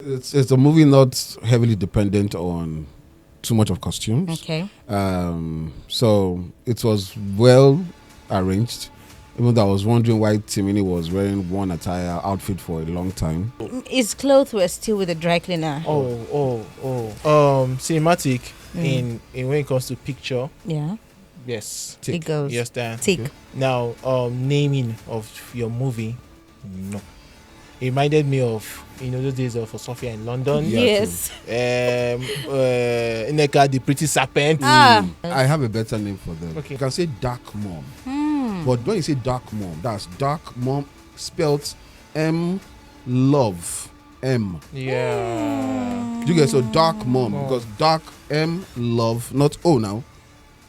It's a movie not heavily dependent on too much of costumes. Okay. So it was well arranged. Even though I was wondering why Timini was wearing one attire outfit for a long time. His clothes were still with the dry cleaner. Cinematic in when it comes to picture. Yeah. Yes. Tick. It goes. Yes, Dan. Tick. Okay. Now, naming of your movie, no. It reminded me of those days of Sophia in London. Yeah, Yes. Ineka, the pretty serpent. Ah. I have a better name for them. Okay. You can say Dark Mom. But when you say Dark Mom, that's Dark Mom spelled M love. M. Yeah. Do you get so Dark Mom? Because Dark M love, not O now.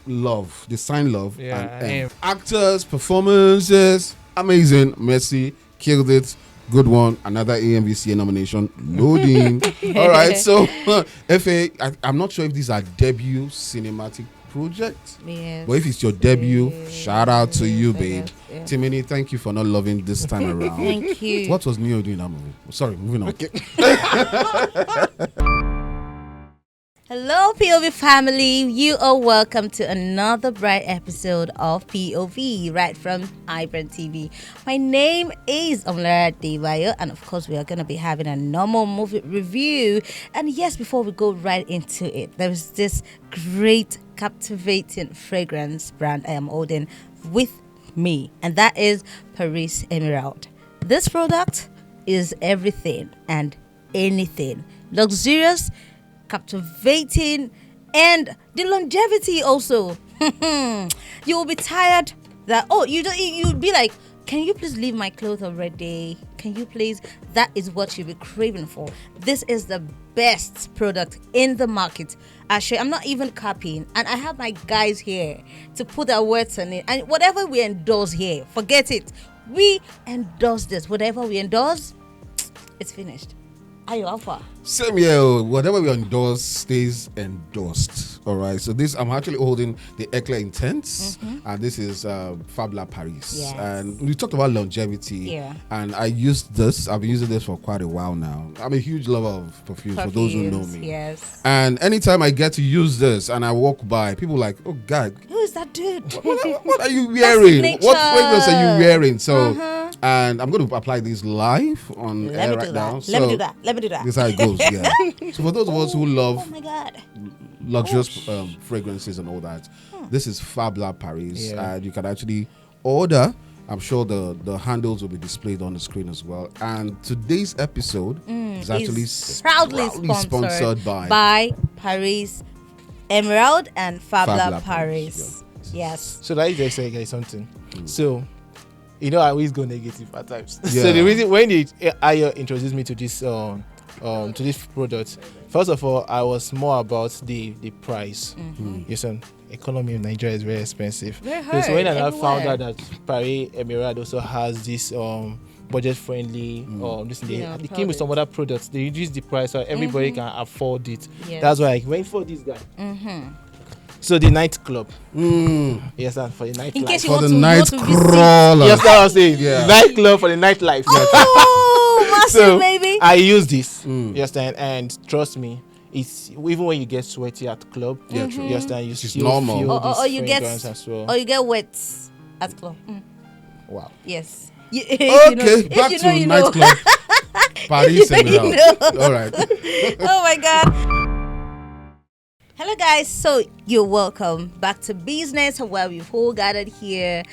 Love. The sign love Yeah, and M. M. Actors, performances, amazing. Messi killed it. Good one. Another AMVCA nomination. Loading. All right. So, FA, I'm not sure if these are debut cinematic projects. Yes. But if it's your debut, shout out to you, babe. Yeah. Timini, thank you for not loving this time around. Thank you. What was Neo doing in that movie? Sorry, moving on. Okay. Hello, POV family. You are welcome to another bright episode of POV, right from iBrandTV. My name is Omlara Devayo, and of course, we are going to be having a normal movie review. And yes, before we go right into it, there is this great, captivating fragrance brand I am holding with me, and that is Paris Emerald. This product is everything and anything. Luxurious, captivating, and the longevity also. You will be tired that you'll be like, can you please leave my clothes already? Can you please? That is what you'll be craving for. This is the best product in the market. Actually, I'm not even copying, and I have my guys here to put their words on it. And whatever we endorse here, forget it. We endorse this. Whatever we endorse, it's finished. Are you alpha? Same here. Whatever we endorse stays endorsed. All right. So this, I'm actually holding the Eclair Intense, and this is Fabla Paris. Yes. And we talked about longevity. Yeah. And I used this. I've been using this for quite a while now. I'm a huge lover of perfumes. For those who know me. Yes. And anytime I get to use this, and I walk by, people are like, "Oh God, Who is that dude? what are you wearing? signature. What fragrance are you wearing?" So, and I'm going to apply these live on air right now. Let me do that. Let me do that. This is how it goes. Yeah. So for those of us who Oh love my God. luxurious fragrances and all that, this is Fabla Paris, Yeah. and you can actually order. I'm sure the handles will be displayed on the screen as well. And today's episode is actually proudly sponsored by Paris Emerald and Fabla Paris. Yes. So that is just say guys something. So, I always go negative at times. Yeah. So the reason when Ayo introduced me to this product, first of all, I was more about the price. Yes, economy in Nigeria is very expensive. Very So when I hard found everywhere. out that Paris Emerald also has this budget friendly they came with some other products. They reduced the price so everybody can afford it. Yes. That's why I went for this guy. So the nightclub. Yes, and for the nightlife. In case you for want the to night go to visit. crawler. Yes, that was it. Yeah. Nightclub for the nightlife. Oh, massive, So baby. I use this. You understand? And trust me, it's even when you get sweaty at club. Yeah, true. You understand? You It's still normal. feel this Or you get fragrance as well. or you get wet at club. Wow. Yes. Okay, back to nightclub. Paris Emerald. All right. Oh my God. Hello guys, so you're welcome back to business where we've all gathered here.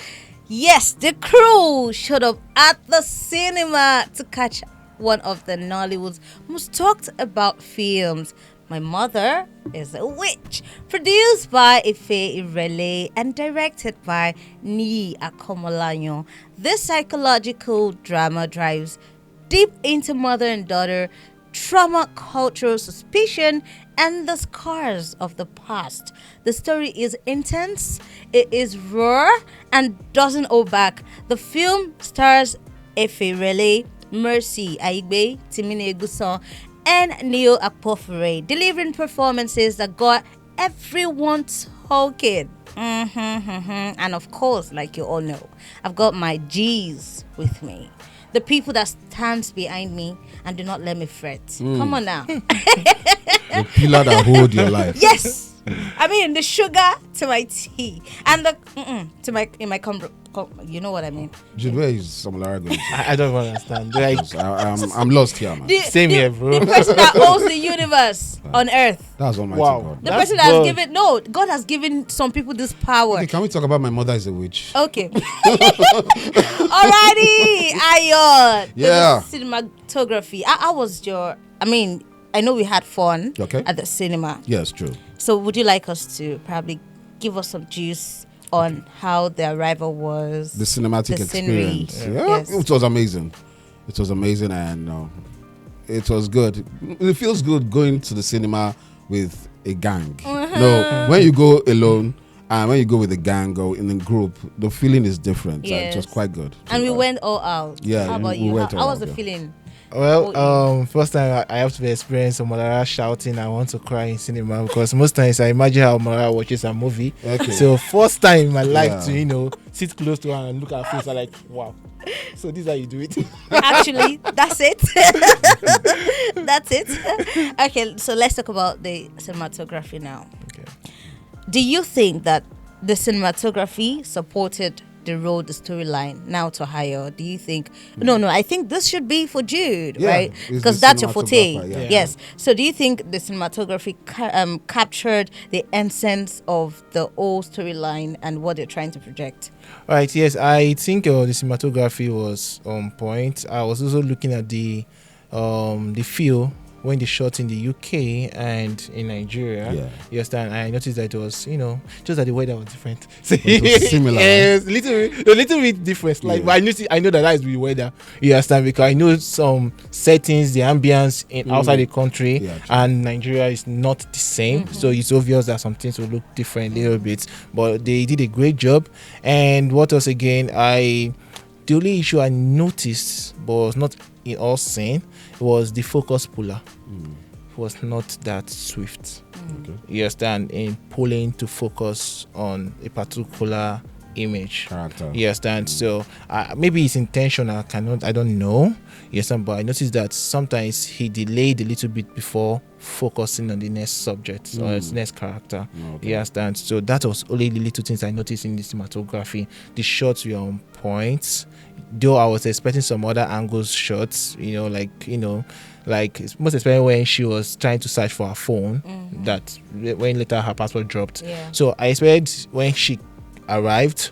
Yes, the crew showed up at the cinema to catch one of the Nollywood's most talked about films. My Mother is a Witch, produced by Ife Irele and directed by Ni Akomolayo. This psychological drama drives deep into mother and daughter trauma, cultural suspicion, and the scars of the past. The story is intense, it is raw, and doesn't hold back. The film stars Efirele, Mercy, Aigbe, Timine Eguson, and Neo Akpofure, delivering performances that got everyone talking. And of course, like you all know, I've got my G's with me. the people that stands behind me and do not let me fret. Come on now. The pillar that hold your life. Yes. I mean, the sugar to my tea and the to my in my you know what I mean. Jude, where is Somolara going? I don't understand. Like, I'm lost here, man. Same here, bro. The person that owns the universe on earth. That's Almighty Wow. God. The That's person that has God. given God has given some people this power. Okay, can we talk about my mother is a witch? Okay. Alrighty, Ayo. Yeah. The cinematography. How was your? I mean, I know we had fun at the cinema. Yes, true. So, would you like us to probably give us some juice on how the arrival was? The cinematic scenery. experience. Yeah, Yes. it was amazing. It was amazing, and it was good. It feels good going to the cinema with a gang. No, when you go alone and when you go with a gang or in a group, the feeling is different. Yes. It was quite good. And we went all out. Yeah, How about we you? went How all was out, the yeah. feeling? Well, first time I have to experience Somolara shouting, I want to cry in cinema, because most times I imagine how Somolara watches a movie. Okay. So first time in my life Yeah. to, sit close to her and look at her face, I'm like, wow. So this is how you do it. Actually, that's it. That's it. Okay, so let's talk about the cinematography now. Okay. Do you think that the cinematography supported the road, the storyline now to higher? Do you think? No, I think this should be for Jude, Yeah, right? it's Because the that's your forte. cinematographer, yeah. Yes. So do you think the cinematography captured the essence of the whole storyline and what they're trying to project? All right, yes, I think the cinematography was on point. I was also looking at the feel when they shot in the UK and in Nigeria. Yeah. You understand? I noticed that it was, just that the weather was different. So It was similar, yes, a little bit different. Like, Yeah. but I know that is the weather. You understand? Because I know some settings, the ambience in outside the country, Yeah, true. and Nigeria is not the same. So it's obvious that some things will look different a little bit. But they did a great job. And what else again? The only issue I noticed, but was not in all seen, was the focus puller. It was not that swift. Okay. You understand? In pulling to focus on a particular image. Character. You understand? So maybe it's intentional. I don't know. You understand? But I noticed that sometimes he delayed a little bit before focusing on the next subject or its next character. Okay. You understand? So that was only the little things I noticed in the cinematography. The shots were on point, though I was expecting some other angles shots, like most especially when she was trying to search for her phone, that when later her passport dropped. Yeah. So I expected when she arrived,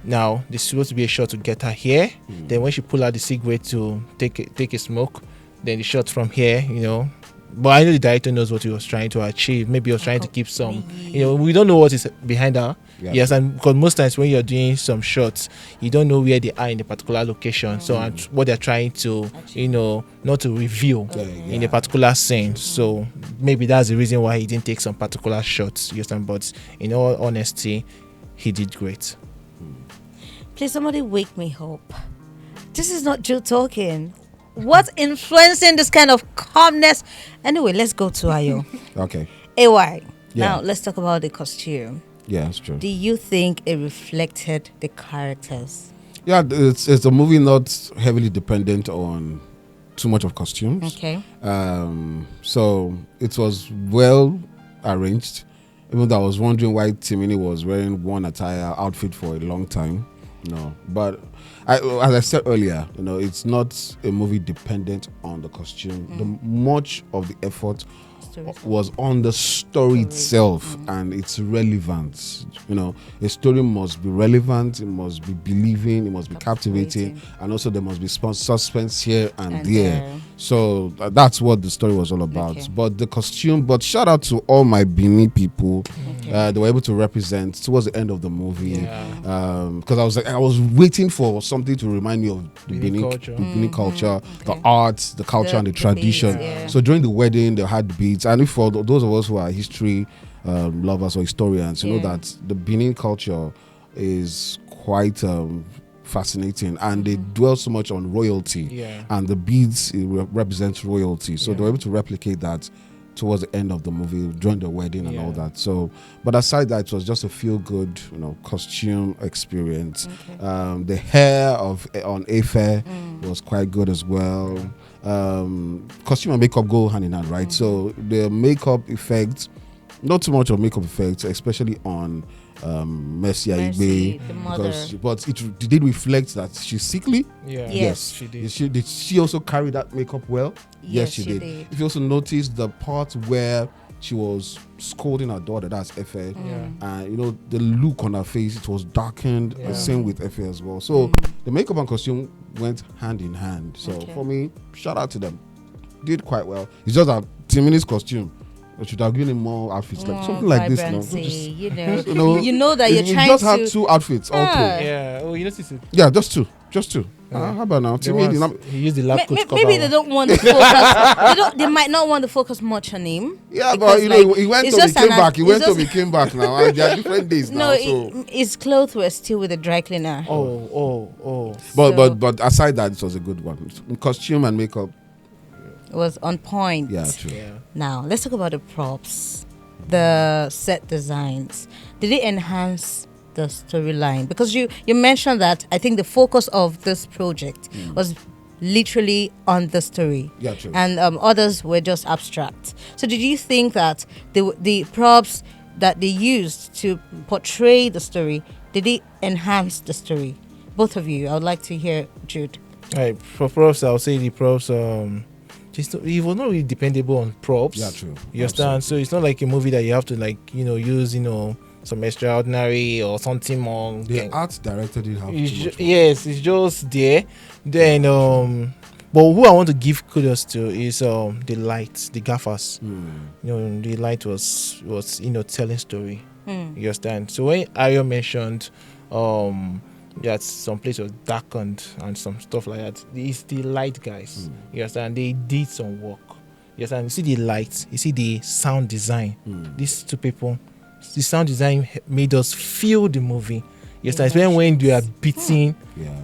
now there's supposed to be a shot to get her here. Then when she pulled out the cigarette to take a smoke, then the shot from here, But I know the director knows what he was trying to achieve. Maybe he was trying to keep some, we don't know what is behind her. Yeah. Yes, and because most times when you're doing some shots, you don't know where they are in a particular location. So and what they're trying to, not to reveal in a particular scene. So maybe that's the reason why he didn't take some particular shots. Yes, but in all honesty, he did great. Please, somebody wake me up. This is not Joe talking. What's influencing this kind of calmness? Anyway, let's go to Ayo. Okay. AY. Yeah. Now, let's talk about the costume. Yeah, that's true. Do you think it reflected the characters? Yeah, it's a movie not heavily dependent on too much of costumes. Okay. So it was well arranged. Even though I was wondering why Timini was wearing one outfit for a long time. No, but as I said earlier, it's not a movie dependent on the costume. Much of the effort was on the story itself and its relevance. A story must be relevant, it must be believing, it must be captivating, and also there must be suspense here and there. So that's what the story was all about. Okay. But the costume, shout out to all my Benin people. They were able to represent towards the end of the movie. Because I was waiting for something to remind me of the Benin culture, the arts, the culture, and the tradition. beats, yeah. So during the wedding, they had beats. And if for those of us who are history lovers or historians, you know that the Benin culture is quite fascinating, and they dwell so much on royalty. And the beads represent royalty. So they were able to replicate that towards the end of the movie during the wedding and all Yeah. that. So, but aside that, it was just a feel good, costume experience. Okay. The hair on Aigbe was quite good as well. Costume and makeup go hand in hand, right? So the makeup effects, not too much of makeup effects, especially on Mercy Mercy, Aigbe, the mother. but it did reflect that she's sickly. Yeah. Yes. She did. Did she also carry that makeup well? Yes, she she did. did. If you also notice the part where she was scolding her daughter, that's Efe, Yeah. the look on her face, it was darkened. Yeah. Same with Efe as well. So the makeup and costume went hand in hand. So Okay. for me, shout out to them. Did quite well. It's just that Timini's costume, I should have given him more outfits, like something like this. Vibrancy, Just, you know that you're you trying just to. had 2 outfits all through. Yeah. Oh, you notice it? Yeah, just two. Yeah. How about now? The Timini, ones- he used the lab coat cover. Maybe they one. don't want to focus. They might not want to focus much on him. yeah, because, but he went it's to, he just came an- back. He it's went to, just- he came back now. And there are different days now. No, So. his clothes were still with the dry cleaner. Oh. But So- but aside that, it was a good one. Costume and makeup, It was on point. yeah, true. Yeah. Now let's talk about the props, the set designs. Did it enhance the storyline? Because you mentioned that I think the focus of this project was literally on the story. Yeah, true. And others were just abstract. So did you think that the props that they used to portray the story, did it enhance the story? Both of you, I would like to hear Jude. Right. For props, I'll say the props. It was not really dependable on props. Yeah, true. You understand? So it's not like a movie that you have to use some extraordinary or something more. The art director did have too much fun. Yes, it's just there. Then but who I want to give kudos to is the lights, the gaffers. The light was telling story. You understand? So when Ayo mentioned that some place was darkened and some stuff like that, it's the light guys. You understand? They did some work. You understand? You see the lights, you see the sound design. These two people, the sound design made us feel the movie. You understand? Especially when they are beating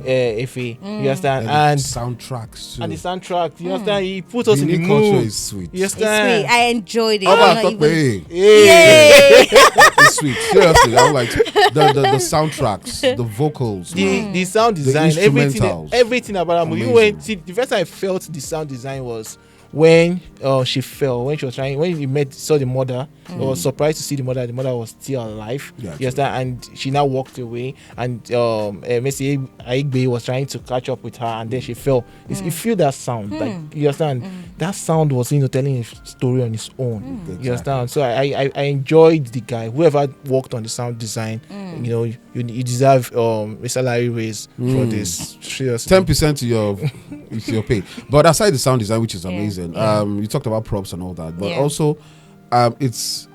Efe. You understand? And the soundtracks too. the soundtrack, you understand? He put us in the Benin culture mood. is sweet. You It's understand? sweet. I enjoyed it. How I'm about not even- Akpofure? Yay! It's sweet. Seriously, I like the soundtracks, the vocals. The sound The design, instrumentals. everything about that movie. Amazing. The first time I felt the sound design was when she fell, when you saw the mother. I was surprised to see the mother was still alive. Yeah, You understand? And she now walked away, and Messi Aigbe was trying to catch up with her, and then she fell. You feel that sound, like, you understand? That sound was telling a story on its own. Exactly. You understand? So I enjoyed the guy. Whoever worked on the sound design, you deserve a salary raise for this. Seriously. 10% to your pay. But aside the sound design, which is amazing, Yeah. you talked about props and all that, but Yeah. also it's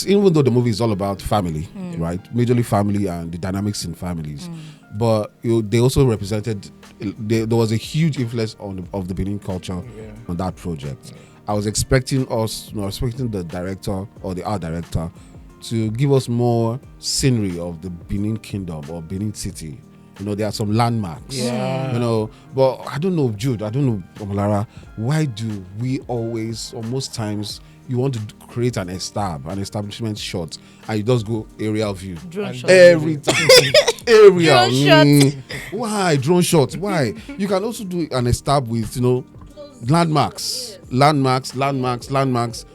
even though the movie is all about family, right? Majorly family and the dynamics in families, but they also represented. There was a huge influence of the Benin culture on that project. I was expecting the director or the art director to give us more scenery of the Benin Kingdom or Benin City. There are some landmarks. Yeah. But I don't know, Jude. I don't know, Omolara. Why do we always, or most times, you want to create an establishment shot, and you just go aerial view Drone shot. every time? Aerial. Drone shot. Why drone shots? Why? You can also do an estab with landmarks,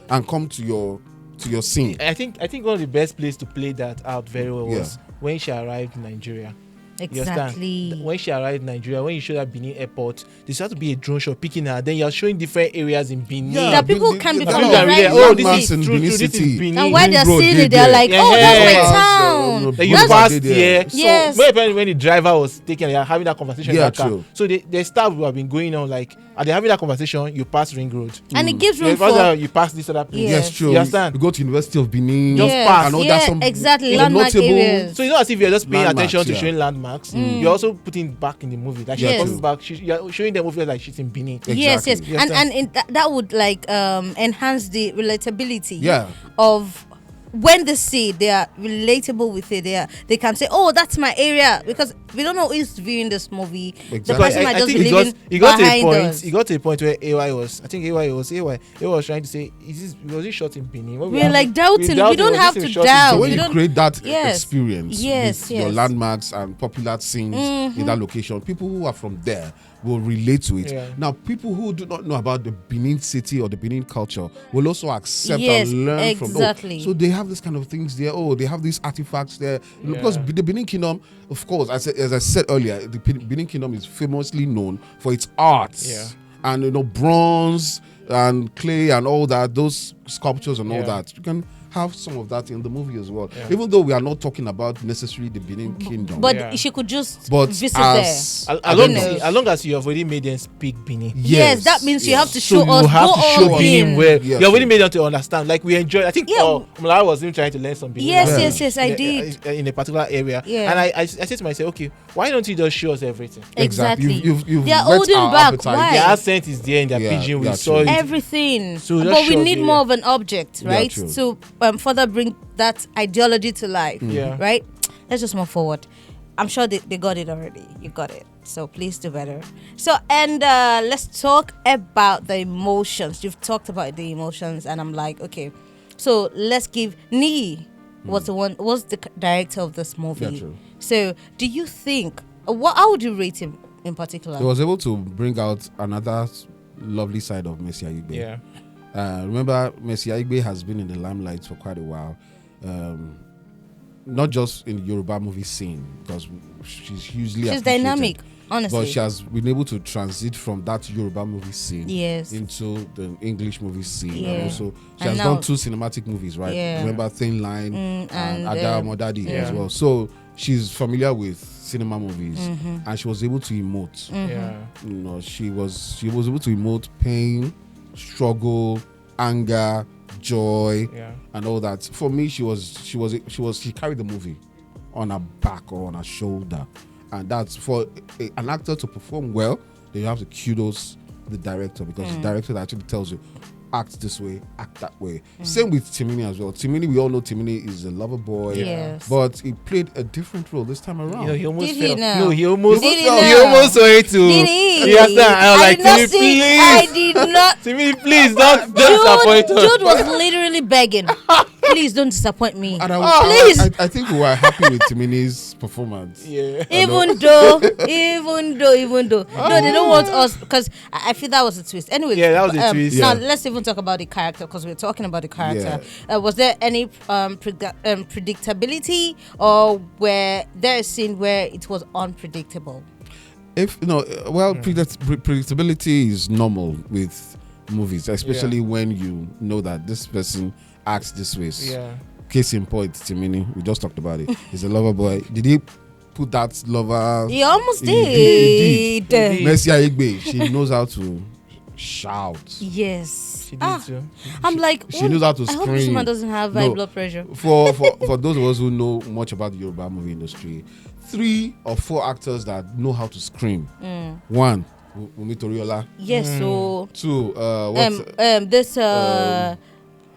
and come to your scene. I think one of the best place to play that out very well was when she arrived in Nigeria. You understand? Exactly. When she arrived in Nigeria, when you showed her Benin airport, there had to be a drone shot picking her. Then you're showing different areas in Benin. That people can become People can right relate. in Oh, Benin. this is in true. Benin This is City. Benin. And while they're Road, seeing they it, they're there. like, Yeah. oh, that's my Yeah. town. Then you That's- passed here. So Yes. when the driver was taking, having that conversation in Yeah, that car. true. So the staff who have been going on, like, are they having that conversation? You pass Ring Road. And it gives Yeah, room because, for you pass this other place. Yeah. Yes, true. You understand? You go to University of Benin. Just pass. And all yeah, that. Some exactly. the Landmark notable- areas. So it's not as if you're just paying Landmarks, attention to yeah. showing landmarks. You're also putting back in the movie. That she's Yes. coming back. You're showing them movie like she's in Benin. Yes, Exactly. yes, and that would like enhance the relatability Yeah. of when they see it, they are relatable with it. They can say, "Oh, that's my area," because we don't know who's viewing this movie. Exactly. The person might I just think be living it got to a behind point. us. It got to a point where AY was trying to say, was it shot in Benin? What We're like doubting. We don't was have this to shot in doubt. So we when you don't- create that Yes. experience Yes, with your yes. landmarks and popular scenes in that location, people who are from there will relate to it. Yeah. Now, people who do not know about the Benin city or the Benin culture will also accept Yes, and learn from. exactly. So they have this kind of things there. Oh, they have these artifacts there. Because the Benin Kingdom, of course, as I said earlier, the Benin Kingdom is famously known for its arts. Yeah. And bronze and clay and all that, those sculptures and all Yeah. that. You can have some of that in the movie as well. Yeah. Even though we are not talking about necessarily the Benin Kingdom. But Yeah. she could just But visit as there. As don't long as you have already made them speak Benin. Yes, that means you have to So show us. you have go to show all Benin in. where Yes, you already yes. made them to understand. Like we enjoy. I think Yeah. Mlara was even trying to learn some Benin. Yes, language yes, I in a- did. in a particular area. Yeah. And I said to myself, okay, why don't you just show us everything? Exactly. You've They are whet holding our back. appetite. Why? The accent is there in their Yeah, pidgin. We yeah, saw true. it. Everything. So just But we show us need the more area. of an object, Yeah, right? true. To further bring that ideology to life. Yeah. Right? Let's just move forward. I'm sure they got it already. You got it. So please do better. So, and let's talk about the emotions. You've talked about the emotions, and I'm like, okay. So let's give Nee was the director of this movie. Yeah, true. So do you think how would you rate him in particular? He was able to bring out another lovely side of Messi Aigbe. Yeah. Remember, Messi Aigbe has been in the limelight for quite a while. Not just in the Yoruba movie scene, because she's hugely She's appreciated, dynamic, honestly. but she has been able to transit from that Yoruba movie scene Yes. into the English movie scene. Yeah. And also, she And has now- done 2 cinematic movies, right? Yeah. Remember Thin Line and and, Ada Modadi as yeah. well. So she's familiar with cinema movies, and she was able to emote. Yeah. She was able to emote pain, struggle, anger, joy, Yeah. and all that. For me, she carried the movie on her back or on her shoulder, and that's for an actor to perform well. Then you have to kudos the director, because the director that actually tells you, act this way, act that way. Same with Timini as well. Timini, we all know Timini is a lover boy, Yes. but he played a different role this time around. You know, he almost Did he fell. now? No, he almost Did he he now? almost saw it too. Did he? Yes, sir. I was like, did not Timmy, see. please. I did not. Timmy, please don't disappoint us. Jude was literally begging. Please don't disappoint me. And Please. I think we were happy with Timini's performance. Yeah. Even though, no, they don't want us, because I feel that was a twist. Anyway, Yeah, that was a twist. Now Yeah. let's even talk about the character, because we're talking about the character. Was there any predictability, or were there a scene where it was unpredictable? Predictability is normal with movies, especially when you know that this person acts this way. Yeah. Case in point, Timini, we just talked about it. He's a lover boy. Did he put that lover? He almost He did. Messi Aigbe, she knows how to shout. Yes. She did too. I'm like, She knows how to I hope this scream. woman doesn't have high No. blood pressure. For those of us who know much about the Yoruba movie industry, 3 or 4 actors that know how to scream. 1, Wumi Toriola. Yes, so 2,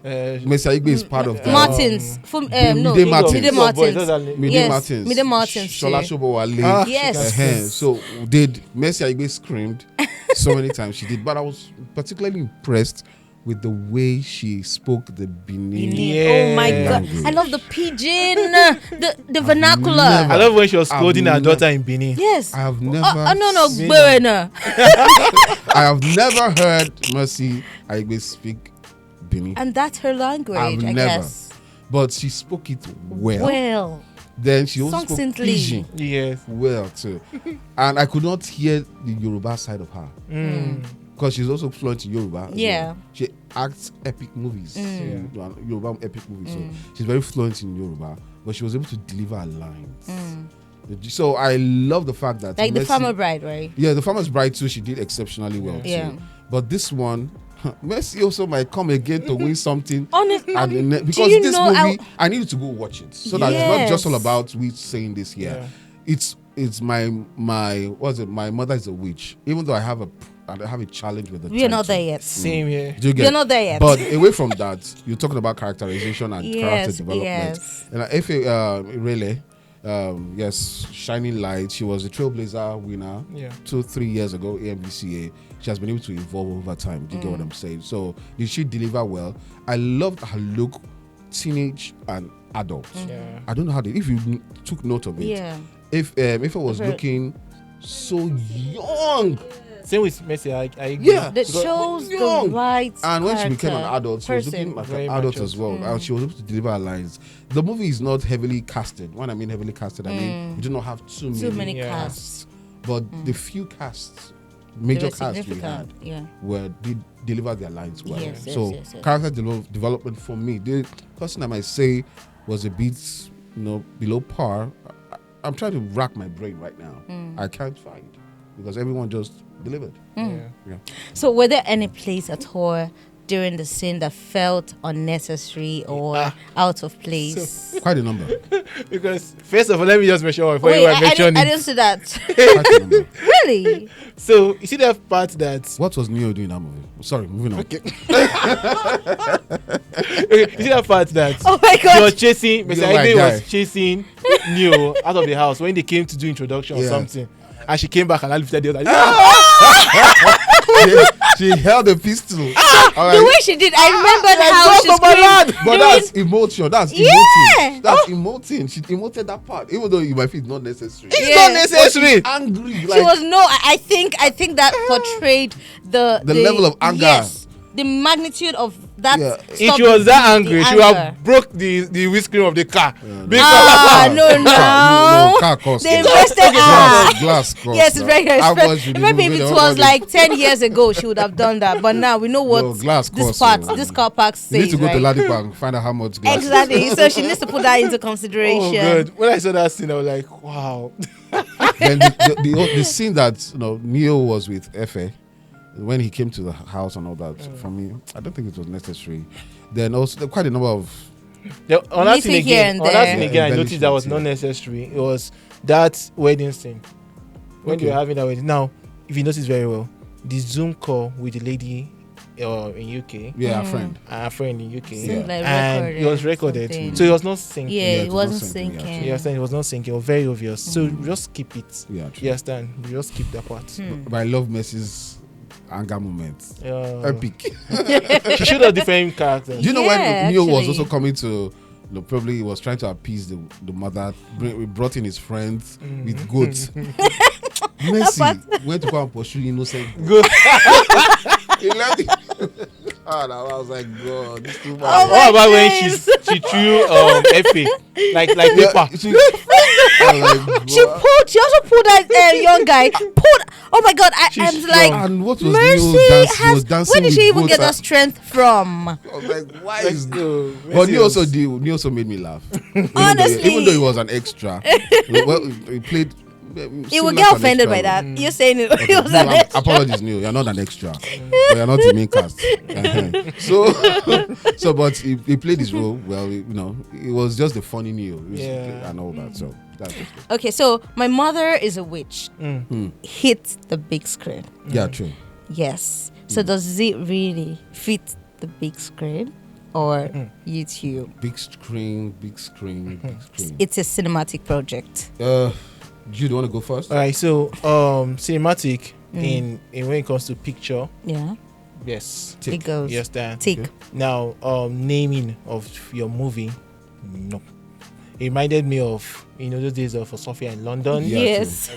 Messi Aigbe is part of that. Martins, no, Mide Martins. Mide Martins. Mide Yes, Martins. Mide Martins Shola too. Shobowale. Yes. So did Messi Aigbe screamed so many times. She did, but I was particularly impressed with the way she spoke the Benin. Oh my god, language. I love the pidgin, the vernacular. never- I love when she was scolding her I've daughter in Benin. Yes. I have never. No, seen- Buena. I have never heard Mercy Aigbe speak Benin, And that's her language, I've I never. guess. but she spoke it well. Well, Then she also spoke succinctly. Pidgin Yes. well too, and I could not hear the Yoruba side of her. Because she's also fluent in Yoruba. as Yeah. well. She acts epic movies. Yoruba epic movies. So she's very fluent in Yoruba, but she was able to deliver her lines. So I love the fact that like the Mercy- farmer bride, right? Yeah, the Farmer's Bride too, she did exceptionally well Yeah. too. But this one, Mercy also might come again to win something. Honestly, Because you this know movie, I needed to go watch it. So that it's not just all Yes. about we saying this here. Yeah. It's it's my what's it? My mother is a witch. Even though I have a challenge with the We are not title. there yet. Same here. Do you get We're not there yet. But away from that, you're talking about characterization and character Yes, development. yes. And if really, yes, Shining Light. She was a Trailblazer winner. Yeah. 2-3 years ago, AMVCA. She has been able to evolve over time. Do you get what I'm saying? So did she deliver well? I loved her look, teenage and adult. Yeah. I don't know how if you took note of it. Yeah. If it was Very- looking so young. Same with Messi. I agree. Yeah. That Because shows the young. right And when she became an character, adult, she was person. looking like Very an adult mature. as well. And she was able to deliver her lines. The movie is not heavily casted. When I mean heavily casted, I mean you do not have too many Too many Yeah. casts. But the few casts, They major were casts we significant. had, Yeah. did deliver their lines well. Yes, yes, So yes, yes. character development for me, the person I might say was a bit, below par. I'm trying to rack my brain right now. I can't find because everyone just delivered. Yeah. Yeah. So, were there any plays at all during the scene that felt unnecessary or out of place? Quite a number. Because first of all, let me just make sure before you I mention didn't it. see that. Quite a number. Really? So you see that part that What was Neo doing in that movie? Sorry, moving on. okay, you see that part that Oh my he God. was chasing Mr. You're my Aigbe guy. was chasing Neo out of the house when they came to do introduction or Yeah. something. And she came back and I lifted the other. she held a pistol. All The right. way she did, I remembered how God she of my land. screamed. But during- that's emotion. That's Yeah. emoting. That's emoting. She emoted that part, even though you might feel it's not necessary. It's Yeah. not necessary. Angry. She Like, was no. I think that portrayed the level of anger. Yes, the magnitude of that. Yeah. If she was that angry, she would have broke the windscreen of the car. Because No. car cost. They now. invested. Glass cost. Yes, it's now. very How much expensive. you did Maybe if movie it the was whole like 10 years ago, she would have done that. But now we know what No, glass this cost, part, so- this car park You need says. to go to Right? Ladipa and find out how much glass. Exactly. So she needs to put that into consideration. oh god, when I saw that scene, I was like, wow. Then the scene that Neo was with Efe when he came to the house and all that. For me, I don't think it was necessary. Then also there were quite a number of On that Missing scene here again, and on that there. scene again, I Yeah, noticed that was not embellishments, necessary. It was that wedding scene when they Okay. were having that wedding. Now, if you notice very well, the Zoom call with the lady in UK, a friend. our friend in UK, Seemed like and recorded it was recorded, something. so it was not syncing. Yeah, Yeah, it it was wasn't not syncing, yeah. sinking. You understand? It was not syncing. It was very obvious. So just skip it. Yeah, true. You understand? You just skip that part. But I love Messi's anger moments. Epic. She should have different characters. Do you know Yeah, when Neo was actually. also coming to, probably he was trying to appease the mother, brought in his friends with goats. Messi went to go and pursue innocent. Good. He left it. God, I was like, God, this too much. Oh my What about when days. she threw Effie like Yeah, paper? she, I was like, She God. she also pulled that young guy. Oh my God! I'm She's like, strong. And what was Mercy Neo dance? He was has. dancing Where did she with even goats get that and- strength from? I was like, why Like, is no, But Messi Neo was- also did. Neo also made me laugh. Honestly. even though he was an extra, well, he played. You will get offended by that. You're saying it. It was an No, extra. apologies, Neo. You're not an extra. But you're not the main cast. So, but he played his role well. It was just the funny Neo, and all that. So that's just it. Okay, so my mother is a witch. Hit the big screen. Yeah, true. Yes. So does it really fit the big screen or YouTube? Big screen, big screen, big screen. It's a cinematic project. Jude, you want to go first? All right, so cinematic in when it comes to picture, Yeah. yes, It goes. you understand. Tick. Okay. Now, naming of your movie, no. It reminded me of those days of Sophia in London. Yeah, Yes.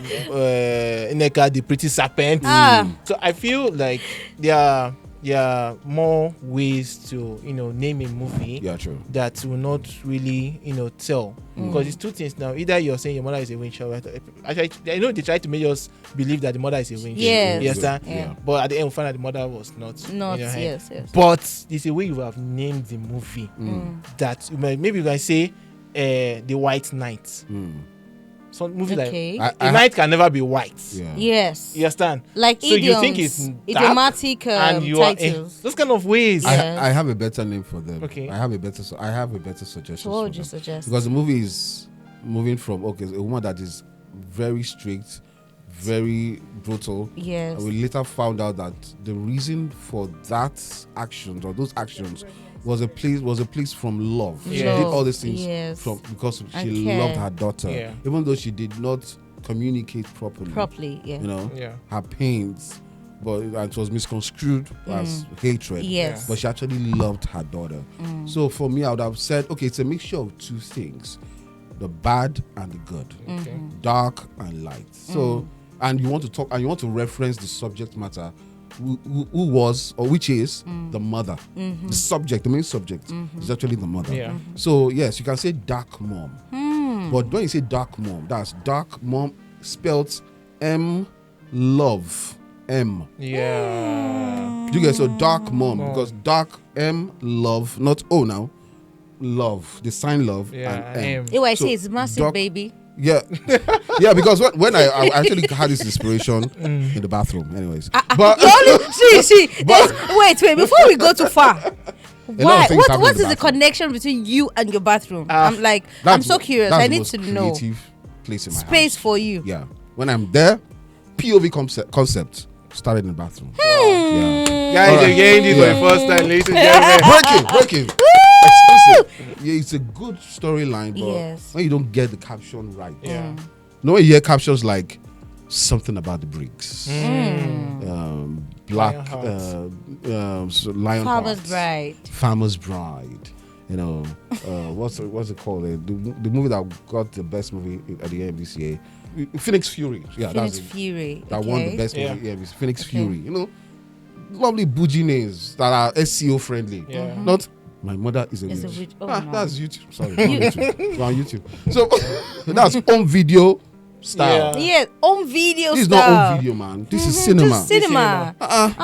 Nneka, the pretty serpent. Ah. So I feel like there are more ways to name a movie Yeah, true. that will not really tell, because it's two things now. Either you're saying your mother is a witch, or I know they try to make us believe that the mother is a witch. Yes. You understand? Yeah. But at the end we find out the mother was not Not in your hand. yes. But there's a way you have named the movie that maybe you can say The White Knight. Some movie Okay. like the night can never be white. Yeah. Yes. You understand? Like So you think idioms, it's dark idiomatic and you are titles. those kind of ways. Yeah. I have a better name for them. Okay. I have a better suggestion. So what would you suggest? Because the movie is moving from a woman that is very strict, very brutal. Yes. And we later found out that the reason for that actions or those actions was a place from love. She Yeah. did all these things Yes. because And she care. loved her daughter, Yeah. even though she did not communicate properly. Yeah. You know, Yeah. her pains, but it was misconstrued as hatred. Yes. But she actually loved her daughter. So for me, I would have said, okay, it's a mixture of two things: the bad and the good, Okay. dark and light. So, and you want to talk and you want to reference the subject matter, who was or which is the mother. The subject, the main subject, is actually the mother. Yeah. So yes, you can say dark mom, but when you say dark mom, that's dark mom spelled M love M. Yeah. Do you get so dark mom Mom. because dark M love, not O now, love, the sign love Yeah. and M. Oh, I So, say it's massive, dark- baby. Yeah, yeah, because when I actually had this inspiration in the bathroom, anyways. But Wait, before we go too far. lot of Why? things What happen what in the is the bathroom. connection between you and your bathroom? I'm so curious. that's I the need most to know. creative place in my Space house. for you. Yeah, when I'm there, POV concept started in the bathroom. Yeah. Guys, Alright. you're hearing this for the Yeah. first time, ladies and gentlemen. breaking. Exclusive. Yeah, it's a good storyline, but Yes. when you don't get the caption right, Yeah. no, when you hear captions like something about the Briggs, black, Lion Farmer's Heart, Bride. Farmer's Bride. You know, what's it called? The movie that got the best movie at the MVCA, Phoenix Fury. Yeah, Phoenix that's it. Fury. That won the best Yeah. movie. Yeah, Phoenix Okay. Fury. You know, lovely bougie names that are SEO friendly. Yeah. Not my mother is a Is a witch. witch. Oh, no. That's YouTube. Sorry, on YouTube. It's on YouTube. So that's home video style. Yeah. Yeah, on video This is style. not home video, man. This is cinema. Just cinema.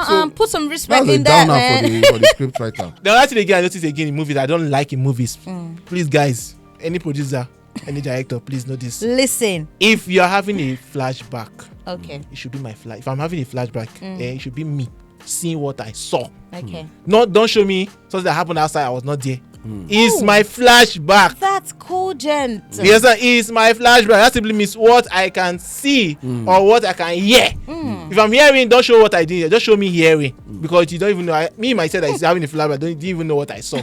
So Put some respect that's a in that, downer man. for the script writer. The other thing again, I noticed again in movies I don't like in movies. Please, guys, any producer, any director, please know this. Listen. If you're having a flashback, Okay. it should be my flash. If I'm having a flashback, it should be me seeing what I saw. Okay. Don't show me something that happened outside. I was not there. It's my flashback. That's cogent. Yes, sir. It's my flashback. That simply means what I can see or what I can hear. If I'm hearing, don't show what I did. Just show me hearing, because you don't even know. Me myself that is having a flashback, didn't even know what I saw.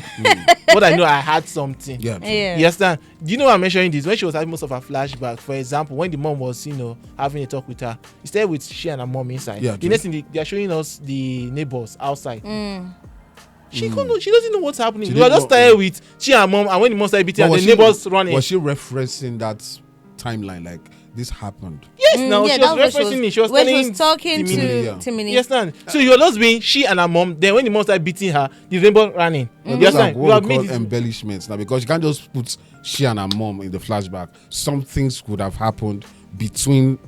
What I know, I had something. Yeah. Yeah. You understand? Do you know why I'm mentioning this? When she was having most of her flashback, for example, when the mom was, having a talk with her, instead with she and her mom inside. Yeah, The true. next thing they are showing us the neighbors outside. She doesn't know what's happening. She We were didn't just know- started with she and mom, and when the mom started beating her, But the neighbors running. Was she referencing that timeline? Like this happened. Yes, now yeah, she that was what referencing it. She was when she telling was talking Timini. Timini, yeah. to Timini. You understand? So you're just being she and her mom. Then when the mom started beating her, the rainbow running. You Those are understand? You what have we made call this. embellishments now, because you can't just put she and her mom in the flashback. Some things could have happened between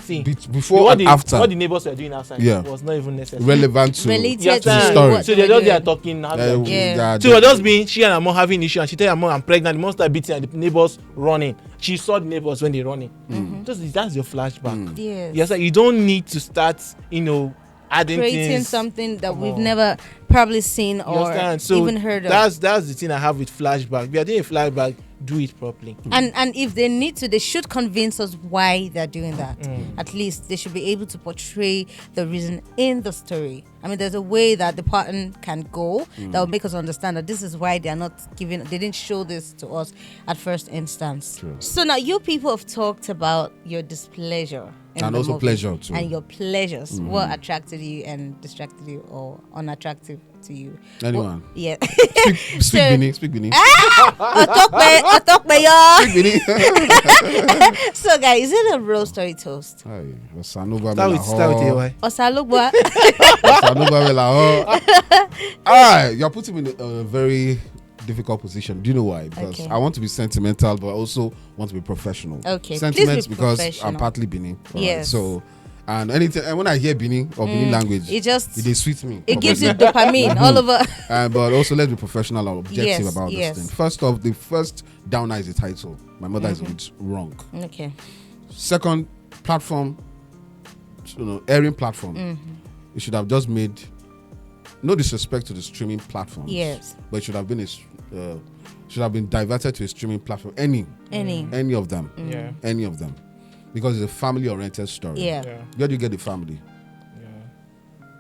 See, before and after, what the neighbors were doing outside was not even necessary. relevant to Related You to understand? the story. what So they they're were just there doing. talking. having Yeah. their So we're just being she and her mom having issue, and she tell her mom I'm pregnant. The mom start beating, and the neighbors running. She saw the neighbors when they running. That's your flashback. Yes. Yes, you don't need to start, adding Creating things. something that Come we've on. never probably seen You or understand? So even heard of. that's the thing I have with flashback. If you're doing a flashback, do it properly. And if they need to, they should convince us why they're doing that. At least they should be able to portray the reason in the story. I mean, there's a way that the pattern can go that will make us understand that this is why they didn't show this to us at first instance. True. So now you people have talked about your displeasure. in And the also movie pleasure too. And your pleasures. What attracted you and distracted you or unattractive to you? Anyone? Yeah. Speak So- Benin. Speak Benin. Otokbe, y'all. Speak Benin. So guys, is it a real story toast? Aye, Osanuba Start with AY. Osalugwa. Alright, you're putting me in a very difficult position. Do you know why? Because Okay. I want to be sentimental, but I also want to be professional. Okay, please Sentiments be because professional. I'm partly Benin. alright? Yes. So, and when I hear Benin or Benin language, It just they sweet me. it gives you Probably. dopamine all over. But also let's be professional and objective Yes, about yes. this thing. First off, the first downer is the title. My mother is a bit wrong. Okay. Second, platform, airing platform. You should have just made no disrespect to the streaming platforms. Yes. But it should have been should have been diverted to a streaming platform. Any of them. Yeah. Any of them. Because it's a family-oriented story. Yeah. Where do you get the family?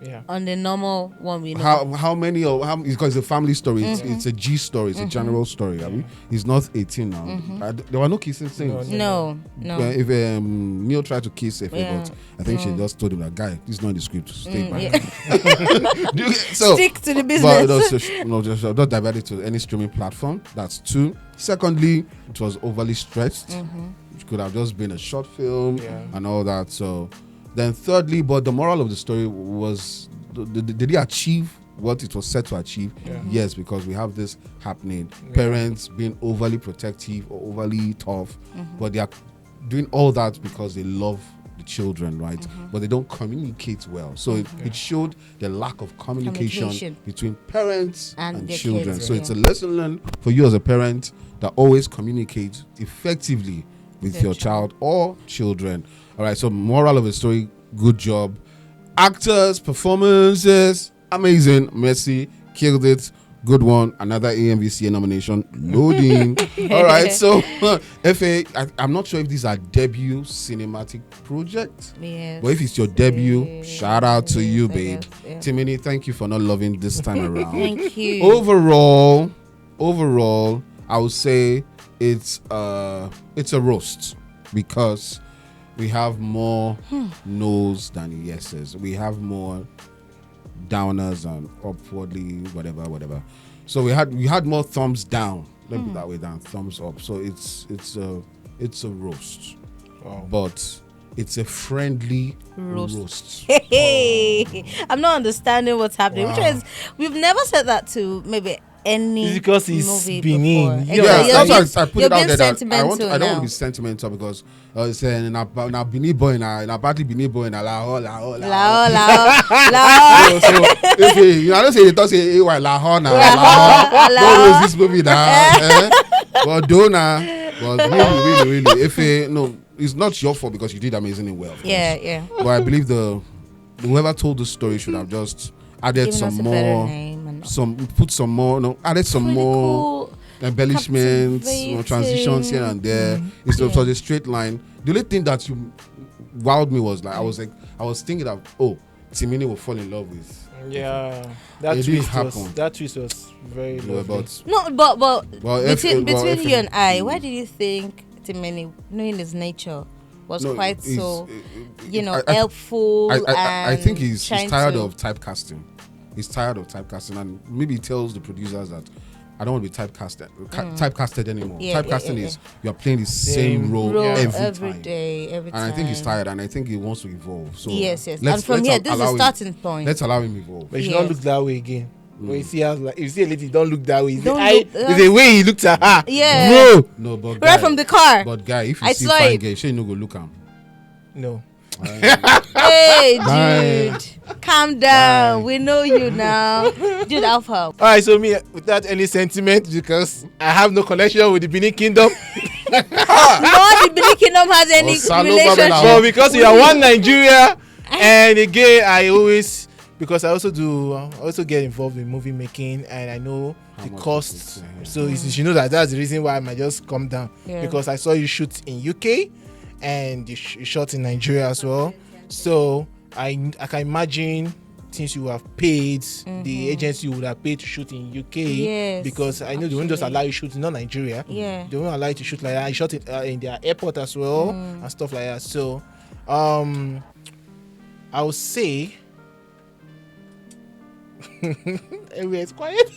Yeah. On the normal one we know. How many because it's a family story. It's a G story. It's a general story. I mean, he's not 18 now. There were no kissing scenes. No. If Neil tried to kiss Efe, but I think she just told him that guy, this is not in the script. Stay back. So stick to the business. But just don't divert it to any streaming platform. That's 2. Secondly, it was overly stretched. It could have just been a short film and all that. So then thirdly, but the moral of the story was, did he achieve what it was set to achieve? Yes, because we have this happening. Parents being overly protective or overly tough, but they are doing all that because they love the children, right? But they don't communicate well. So it showed the lack of communication between parents and children. Kids, so it's a lesson learned for you as a parent that always communicate effectively with your child or children. All right, so moral of the story, good job. Actors, performances, amazing. Messi killed it. Good one. Another AMVCA nomination. Loading. All right, so FA, I'm not sure if these are debut cinematic projects. Yes. But if it's your debut, shout out to you, babe. Timini, thank you for not loving this time around. Thank you. Overall, I would say it's a roast because we have more no's than yeses. We have more downers and upwardly whatever. So we had more thumbs down. Let me put that way, than thumbs up. So it's a roast, but it's a friendly roast. Hey, I'm not understanding what's happening. Which is, we've never said that to maybe any It's because it's movie Benin. before. Yeah, that's why I put it out there that I don't now. want to be sentimental because it's na Benin boy na badly Benin boy na la. Lao. So if I don't say they talk say AY la na. Don't lose this movie now. But really, if no, it's not your fault because you did amazingly well. Yeah. But I believe whoever told the story should have just added some more. Added some more embellishments, transitions here and there. Instead of a straight line. The only thing that you wowed me was I was thinking of Timini will fall in love with. Yeah, that twist was very lovely. Between you and I, why did you think Timini, knowing his nature, was helpful? I think he's tired of typecasting. He's tired of typecasting, and maybe he tells the producers that I don't want to be typecasted anymore. Typecasting is you are playing the same role every day. And I think he's tired, and I think he wants to evolve. So yes. And from here, this is a starting point. Let's allow him evolve. But he should not look that way again. When you see a lady, don't look that way. There's a way he looks at her. Yeah. Bro. No, but right from the car. But guy, if you see fine girl, she no go look him. No. Hey, dude, calm down. We know you now, dude. Alpha. All right, so me without any sentiment because I have no connection with the Benin Kingdom. No, the Benin Kingdom has any relationship. But because we are one Nigeria, and again, I also get involved in movie making, and I know the costs. So you know that's the reason why I might just come down because I saw you shoot in UK. And you shot in Nigeria as well. So I can imagine since you have paid, the agency would have paid to shoot in UK because I know they won't just allow you to shoot in Nigeria. Yeah. They won't allow you to shoot like that. I shot it in their airport as well and stuff like that. So I would say everywhere's quiet.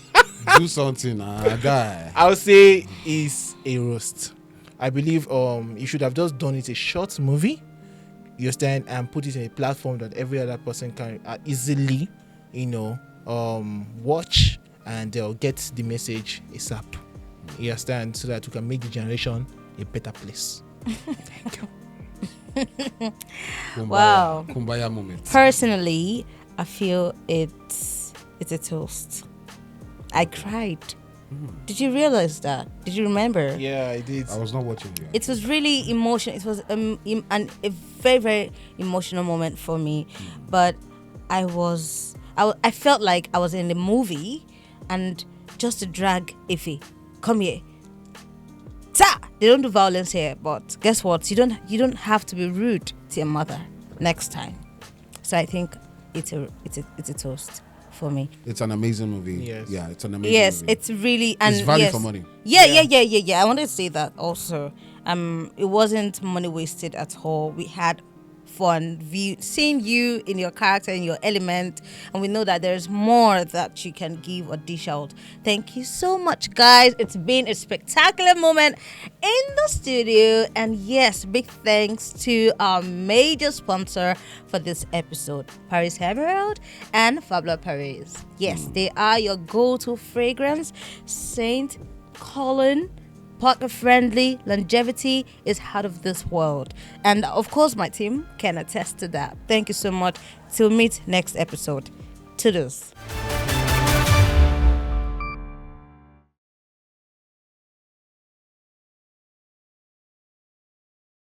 Do something, guy. I would say it's a roast. I believe you should have just done it a short movie, you understand, and put it in a platform that every other person can easily, watch and they'll get the message ASAP. You understand, so that we can make the generation a better place. Thank you. Wow. Kumbaya moment. Personally, I feel it's a toast. I cried. Did you realize that? Did you remember? Yeah, I did. I was not watching you. It was really emotional. It was a very, very emotional moment for me. But I was I felt like I was in the movie, and just to drag Ife, come here. Ta! They don't do violence here, but guess what? You don't have to be rude to your mother next time. So I think it's a toast for me. It's an amazing movie. Yes. Yeah, it's an amazing Yes, movie. it's really, and It's value yes. for money. Yeah. I wanted to say that also. It wasn't money wasted at all. We had fun seeing you in your character, in your element, and we know that there's more that you can give or dish out. Thank you so much, guys. It's been a spectacular moment in the studio, and yes, big thanks to our major sponsor for this episode, Paris Emerald and Fabula Paris. Yes, they are your go-to fragrance. Saint Colin partner friendly, longevity is out of this world, and of course my team can attest to that. Thank you so much. Till meet next episode. Toodles.